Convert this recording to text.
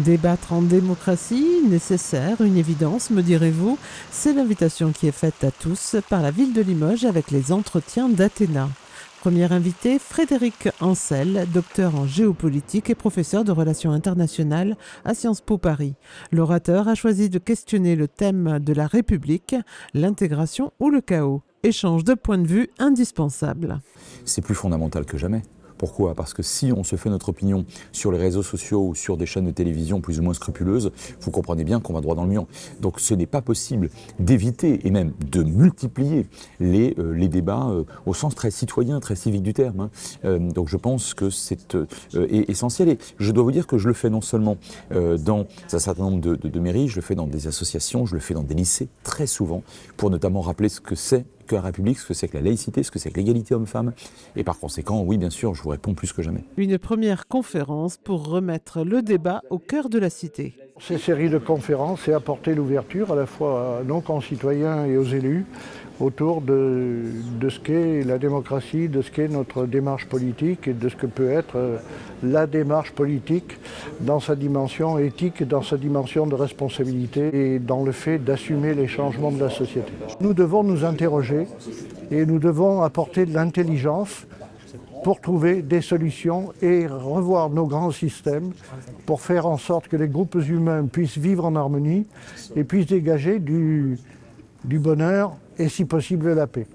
Débattre en démocratie, nécessaire, une évidence, me direz-vous, c'est l'invitation qui est faite à tous par la ville de Limoges avec les entretiens d'Athéna. Premier invité, Frédéric Ancel, docteur en géopolitique et professeur de relations internationales à Sciences Po Paris. L'orateur a choisi de questionner le thème de la République, l'intégration ou le chaos. Échange de points de vue indispensable. C'est plus fondamental que jamais. Pourquoi? Parce que si on se fait notre opinion sur les réseaux sociaux ou sur des chaînes de télévision plus ou moins scrupuleuses, vous comprenez bien qu'on va droit dans le mur. Donc ce n'est pas possible d'éviter et même de multiplier les débats au sens très citoyen, très civique du terme. Donc je pense que c'est essentiel. Et je dois vous dire que je le fais non seulement dans un certain nombre de mairies, je le fais dans des associations, je le fais dans des lycées très souvent, pour notamment rappeler ce que c'est que la République, ce que c'est que la laïcité, ce que c'est que l'égalité homme-femme. Et par conséquent, oui, bien sûr, je vous réponds plus que jamais. Une première conférence pour remettre le débat au cœur de la cité. Ces séries de conférences, c'est apporter l'ouverture à la fois à nos concitoyens et aux élus autour de ce qu'est la démocratie, de ce qu'est notre démarche politique et de ce que peut être la démarche politique dans sa dimension éthique, dans sa dimension de responsabilité et dans le fait d'assumer les changements de la société. Nous devons nous interroger et nous devons apporter de l'intelligence pour trouver des solutions et revoir nos grands systèmes pour faire en sorte que les groupes humains puissent vivre en harmonie et puissent dégager du bonheur et si possible la paix.